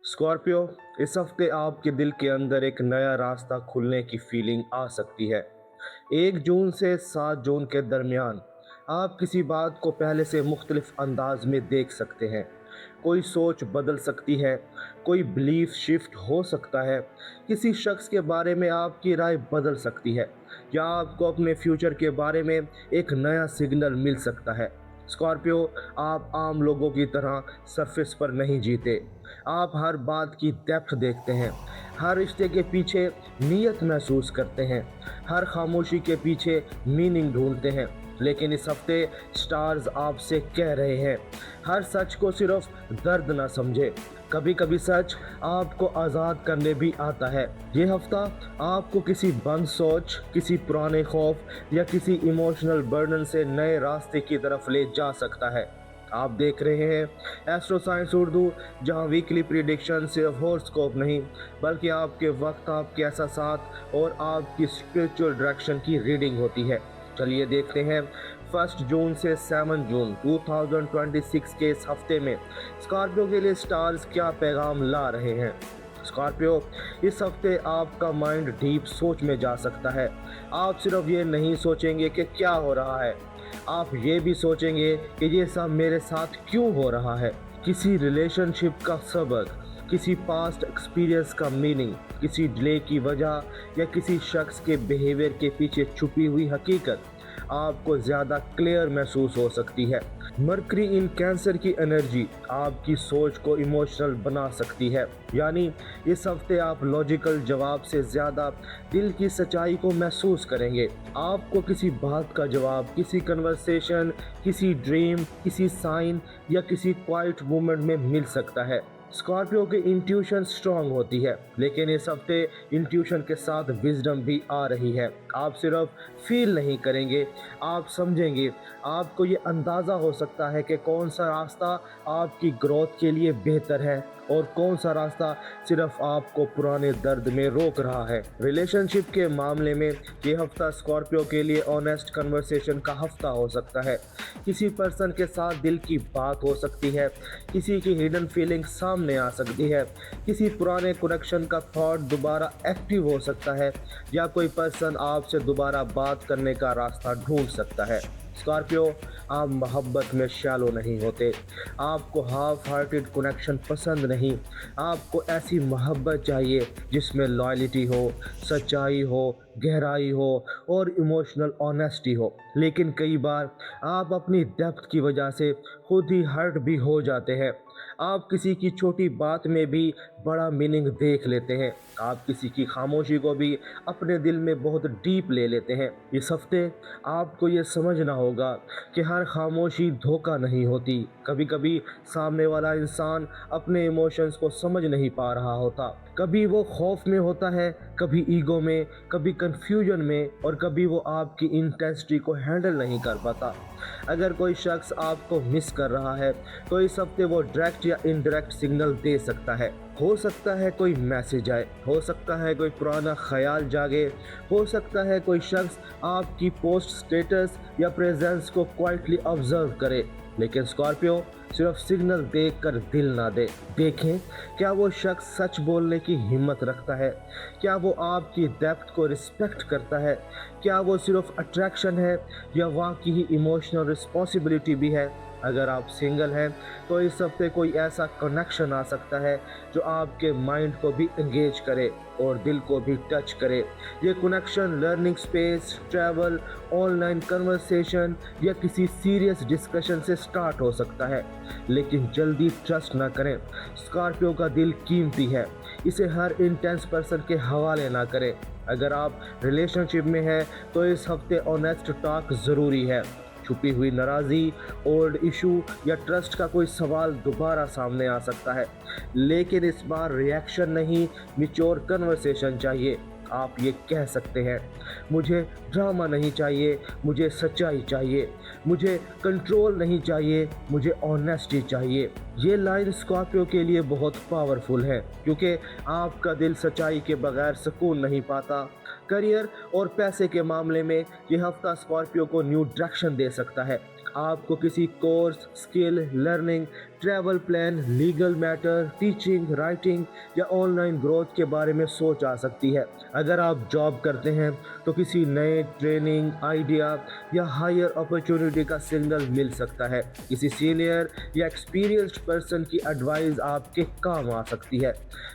Scorpio, इस हफ्ते आपके दिल के अंदर एक नया रास्ता खुलने की फीलिंग आ सकती है। 1 जून से 7 जून के दरमियान आप किसी बात को पहले से मुख्तलिफ अंदाज में देख सकते हैं। कोई सोच बदल सकती है, कोई बिलीफ शिफ्ट हो सकता है, किसी शख्स के बारे में आपकी राय बदल सकती है, या आपको अपने फ्यूचर के बारे में एक नया सिग्नल मिल सकता है। स्कॉर्पियो, आप आम लोगों की तरह सरफेस पर नहीं जीते। आप हर बात की डेप्थ देखते हैं, हर रिश्ते के पीछे नीयत महसूस करते हैं, हर खामोशी के पीछे मीनिंग ढूंढते हैं। लेकिन इस हफ्ते स्टार्स आपसे कह रहे हैं, हर सच को सिर्फ दर्द ना समझे, कभी कभी सच आपको आज़ाद करने भी आता है। ये हफ्ता आपको किसी बंद सोच, किसी पुराने खौफ या किसी इमोशनल बर्डन से नए रास्ते की तरफ ले जा सकता है। आप देख रहे हैं एस्ट्रो साइंस उर्दू, जहां वीकली प्रिडिक्शन सिर्फ हॉरोस्कोप नहीं, बल्कि आपके वक्त, आपके एहसासात और आपकी स्पिरिचुअल डायरेक्शन की रीडिंग होती है। चलिए देखते हैं 1 जून से 7 जून 2026 के इस हफ्ते में स्कॉर्पियो के लिए स्टार्स क्या पैगाम ला रहे हैं। स्कॉर्पियो, इस हफ्ते आपका माइंड डीप सोच में जा सकता है। आप सिर्फ ये नहीं सोचेंगे कि क्या हो रहा है, आप ये भी सोचेंगे कि ये सब मेरे साथ क्यों हो रहा है। किसी रिलेशनशिप का सबक, किसी पास्ट एक्सपीरियंस का मीनिंग, किसी डिले की वजह या किसी शख्स के बिहेवियर के पीछे छुपी हुई हकीकत आपको ज़्यादा क्लियर महसूस हो सकती है। मरकरी इन कैंसर की एनर्जी आपकी सोच को इमोशनल बना सकती है। यानी इस हफ्ते आप लॉजिकल जवाब से ज़्यादा दिल की सच्चाई को महसूस करेंगे। आपको किसी बात का जवाब, किसी कन्वर्सेशन, किसी ड्रीम, किसी साइन या किसी क्वाइट मोमेंट में मिल सकता है। स्कॉर्पियो की इंट्यूशन स्ट्रांग होती है, लेकिन इस हफ्ते इंट्यूशन के साथ विजडम भी आ रही है। आप सिर्फ फील नहीं करेंगे, आप समझेंगे। आपको ये अंदाज़ा हो सकता है कि कौन सा रास्ता आपकी ग्रोथ के लिए बेहतर है और कौन सा रास्ता सिर्फ आपको पुराने दर्द में रोक रहा है। रिलेशनशिप के मामले में ये हफ्ता स्कॉर्पियो के लिए ऑनेस्ट कन्वर्सेशन का हफ्ता हो सकता है। किसी पर्सन के साथ दिल की बात हो सकती है, किसी की हिडन फीलिंग सामने आ सकती है, किसी पुराने कनेक्शन का थॉट दोबारा एक्टिव हो सकता है, या कोई पर्सन आपसे दोबारा बात करने का रास्ता ढूंढ सकता है। स्कॉर्पियो, आप मोहब्बत में शैलो नहीं होते। आपको हाफ हार्टेड कनेक्शन पसंद नहीं। आपको ऐसी मोहब्बत चाहिए जिसमें लॉयल्टी हो, सच्चाई हो, गहराई हो और इमोशनल ऑनेस्टी हो। लेकिन कई बार आप अपनी डेप्थ की वजह से खुद ही हर्ट भी हो जाते हैं। आप किसी की छोटी बात में भी बड़ा मीनिंग देख लेते हैं। आप किसी की खामोशी को भी अपने दिल में बहुत डीप ले लेते हैं। इस हफ्ते आपको ये समझना होगा कि हर खामोशी धोखा नहीं होती। कभी कभी सामने वाला इंसान अपने इमोशंस को समझ नहीं पा रहा होता। कभी वो खौफ में होता है, कभी ईगो में, कभी कंफ्यूजन में, और कभी वो आपकी इंटेंसिटी को हैंडल नहीं कर पाता। अगर कोई शख्स आपको मिस कर रहा है तो इस हफ्ते वो डायरेक्ट या इनडायरेक्ट सिग्नल दे सकता है। हो सकता है कोई मैसेज आए, हो सकता है कोई पुराना ख्याल जागे, हो सकता है कोई शख्स आपकी पोस्ट, स्टेटस या प्रेजेंस को क्वाइटली ऑब्जर्व करे। लेकिन स्कॉर्पियो, सिर्फ सिग्नल देखकर दिल ना दे। देखें, क्या वो शख्स सच बोलने की हिम्मत रखता है? क्या वो आपकी डेप्थ को रिस्पेक्ट करता है? क्या वो सिर्फ अट्रैक्शन है या वाकई ही इमोशनल रिस्पॉन्सिबिलिटी भी है? अगर आप सिंगल हैं तो इस हफ्ते कोई ऐसा कनेक्शन आ सकता है जो आपके माइंड को भी एंगेज करे और दिल को भी टच करे। ये connection learning space, travel, online conversation या किसी सीरियस डिस्कशन से स्टार्ट हो सकता है। लेकिन जल्दी ट्रस्ट ना करें। स्कॉर्पियो का दिल कीमती है, इसे हर इंटेंस पर्सन के हवाले ना करें। अगर आप रिलेशनशिप में हैं तो इस हफ्ते ऑनेस्ट टॉक ज़रूरी है। छुपी हुई नाराज़ी, ओल्ड इशू या ट्रस्ट का कोई सवाल दोबारा सामने आ सकता है, लेकिन इस बार रिएक्शन नहीं, मैच्योर कन्वर्सेशन चाहिए। आप ये कह सकते हैं, मुझे ड्रामा नहीं चाहिए, मुझे सच्चाई चाहिए, मुझे कंट्रोल नहीं चाहिए, मुझे ऑनेस्टी चाहिए। ये लाइन स्कॉर्पियो के लिए बहुत पावरफुल है, क्योंकि आपका दिल सच्चाई के बगैर सुकून नहीं पाता। करियर और पैसे के मामले में ये हफ्ता स्कॉर्पियो को न्यू डायरेक्शन दे सकता है। आपको किसी course, skill, learning, travel plan, legal matter, teaching, writing या ऑनलाइन ग्रोथ के बारे में सोच आ सकती है। अगर आप जॉब करते हैं तो किसी नए ट्रेनिंग, आइडिया या हायर अपॉर्चुनिटी का सिग्नल मिल सकता है। किसी सीनियर या एक्सपीरियंस्ड पर्सन की एडवाइस आपके काम आ सकती है।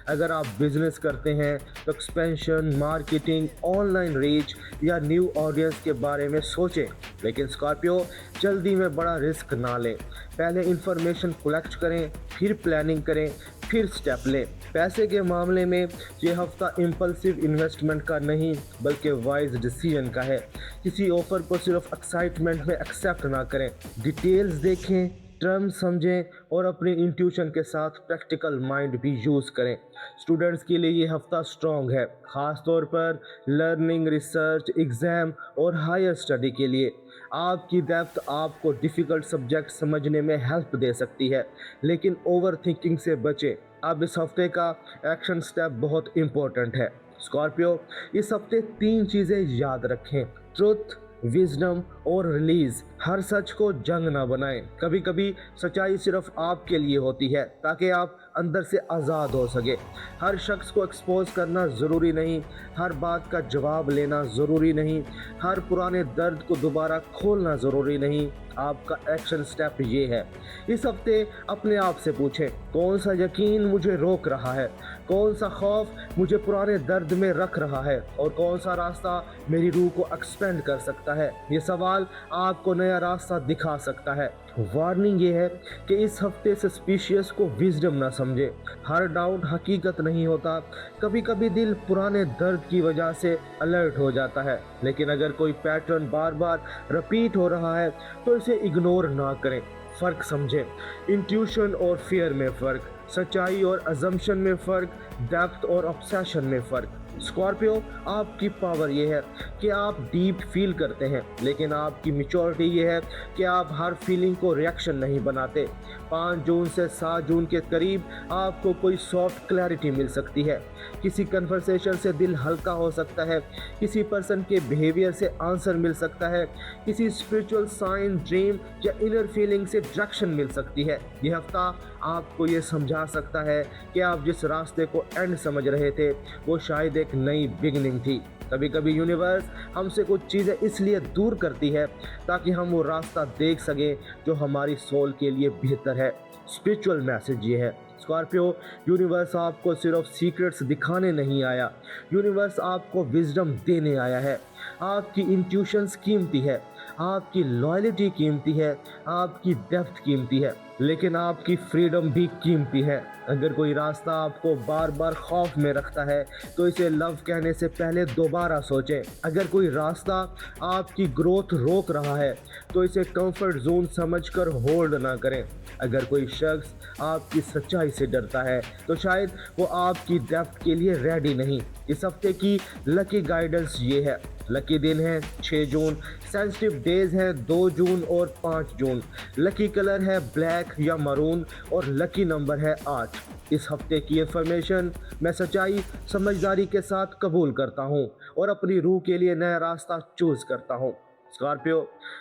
अगर आप बिजनेस करते हैं तो एक्सपेंशन, मार्केटिंग, ऑनलाइन रीच या न्यू ऑडियंस के बारे में सोचें। लेकिन स्कॉर्पियो, जल्दी में बड़ा रिस्क ना लें। पहले इंफॉर्मेशन कलेक्ट करें, फिर प्लानिंग करें, फिर स्टेप लें। पैसे के मामले में ये हफ्ता इम्पल्सिव इन्वेस्टमेंट का नहीं बल्कि वाइज डिसीजन का है। किसी ऑफर को सिर्फ एक्साइटमेंट में एक्सेप्ट ना करें। डिटेल्स देखें, टर्म्स समझें और अपनी इंट्यूशन के साथ प्रैक्टिकल माइंड भी यूज़ करें। स्टूडेंट्स के लिए ये हफ्ता स्ट्रॉन्ग है, ख़ास तौर पर लर्निंग, रिसर्च, एग्ज़ाम और हायर स्टडी के लिए। आपकी डेप्थ आपको डिफ़िकल्ट सब्जेक्ट समझने में हेल्प दे सकती है, लेकिन ओवर थिंकिंग से बचें। अब इस हफ्ते का एक्शन स्टेप बहुत इम्पोर्टेंट है। स्कॉर्पियो, इस हफ्ते 3 चीज़ें याद रखें: ट्रुथ, विजडम और रिलीज। हर सच को जंग ना बनाएं। कभी कभी सच्चाई सिर्फ आपके लिए होती है ताकि आप अंदर से आज़ाद हो सके। हर शख्स को एक्सपोज करना ज़रूरी नहीं, हर बात का जवाब लेना ज़रूरी नहीं, हर पुराने दर्द को दोबारा खोलना ज़रूरी नहीं। आपका एक्शन स्टेप ये है: इस हफ्ते अपने आप से पूछें, कौन सा यकीन मुझे रोक रहा है, कौन सा खौफ मुझे पुराने दर्द में रख रहा है और कौन सा रास्ता मेरी रूह को एक्सपेंड कर सकता है। ये सवाल आपको नया रास्ता दिखा सकता है। वार्निंग ये है कि इस हफ्ते सस्पिशियस को विजडम ना समझे। हर डाउट हकीकत नहीं होता। कभी कभी दिल पुराने दर्द की वजह से अलर्ट हो जाता है, लेकिन अगर कोई पैटर्न बार बार रिपीट हो रहा है तो इसे इग्नोर ना करें। फ़र्क समझें, इंट्यूशन और फियर में फ़र्क, सच्चाई और अजम्पशन में फ़र्क, डेप्थ और ऑब्सेशन में फ़र्क। स्कॉर्पियो, आपकी पावर ये है कि आप डीप फील करते हैं, लेकिन आपकी मैच्योरिटी ये है कि आप हर फीलिंग को रिएक्शन नहीं बनाते। 5 जून से 7 जून के करीब आपको कोई सॉफ्ट क्लैरिटी मिल सकती है। किसी कन्वर्सेशन से दिल हल्का हो सकता है, किसी पर्सन के बिहेवियर से आंसर मिल सकता है, किसी स्पिरिचुअल साइन, ड्रीम या इनर फीलिंग से डायरेक्शन मिल सकती है। यह हफ्ता आपको ये समझा सकता है कि आप जिस रास्ते को एंड समझ रहे थे वो शायद एक नई बिगनिंग थी। कभी कभी यूनिवर्स हमसे कुछ चीज़ें इसलिए दूर करती है ताकि हम वो रास्ता देख सकें जो हमारी सोल के लिए बेहतर है। स्पिरिचुअल मैसेज ये है स्कॉर्पियो, यूनिवर्स आपको सिर्फ सीक्रेट्स दिखाने नहीं आया, यूनिवर्स आपको विजडम देने आया है। आपकी इंट्यूशंस कीमती है, आपकी लॉयल्टी कीमती है, आपकी डेप्थ कीमती है, लेकिन आपकी फ्रीडम भी कीमती है। अगर कोई रास्ता आपको बार बार खौफ में रखता है तो इसे लव कहने से पहले दोबारा सोचें। अगर कोई रास्ता आपकी ग्रोथ रोक रहा है तो इसे कंफर्ट जोन समझकर होल्ड ना करें। अगर कोई शख्स आपकी सच्चाई से डरता है तो शायद वो आपकी डेप्थ के लिए रेडी नहीं। इस हफ्ते की लकी गाइडेंस ये है: लकी दिन है 6 जून, सेंसिटिव डेज हैं 2 जून और 5 जून, लकी कलर है ब्लैक या मरून और लकी नंबर है 8। इस हफ्ते की इन्फॉर्मेशन मैं सच्चाई समझदारी के साथ कबूल करता हूँ और अपनी रूह के लिए नया रास्ता चूज़ करता हूँ। स्कॉर्पियो,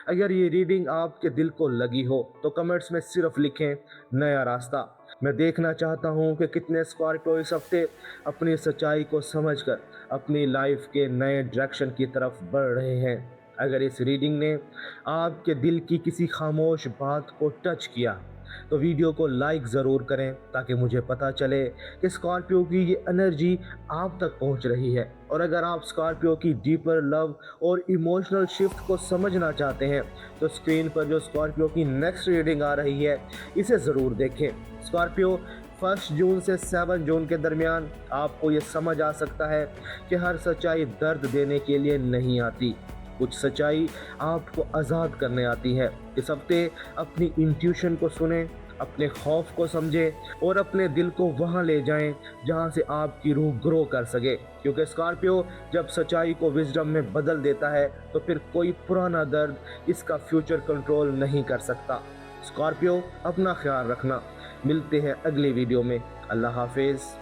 अगर ये रीडिंग आपके दिल को लगी हो तो कमेंट्स में सिर्फ लिखें नया रास्ता। मैं देखना चाहता हूँ कि कितने स्कॉर्पियो इस हफ्ते अपनी सच्चाई को समझकर अपनी लाइफ के नए डायरेक्शन की तरफ बढ़ रहे हैं। अगर इस रीडिंग ने आपके दिल की किसी खामोश बात को टच किया तो वीडियो को लाइक ज़रूर करें ताकि मुझे पता चले कि स्कॉर्पियो की ये एनर्जी आप तक पहुंच रही है। और अगर आप स्कॉर्पियो की डीपर लव और इमोशनल शिफ्ट को समझना चाहते हैं तो स्क्रीन पर जो स्कॉर्पियो की नेक्स्ट रीडिंग आ रही है इसे ज़रूर देखें। स्कॉर्पियो, 1 जून से 7 जून के दरमियान आपको ये समझ आ सकता है कि हर सच्चाई दर्द देने के लिए नहीं आती, कुछ सच्चाई आपको आज़ाद करने आती है। इस हफ्ते अपनी इंट्यूशन को सुनें, अपने खौफ को समझें और अपने दिल को वहाँ ले जाएं जहाँ से आपकी रूह ग्रो कर सके, क्योंकि स्कॉर्पियो जब सच्चाई को विजडम में बदल देता है तो फिर कोई पुराना दर्द इसका फ्यूचर कंट्रोल नहीं कर सकता। स्कॉर्पियो, अपना ख्याल रखना। मिलते हैं अगली वीडियो में। अल्लाह हाफिज़।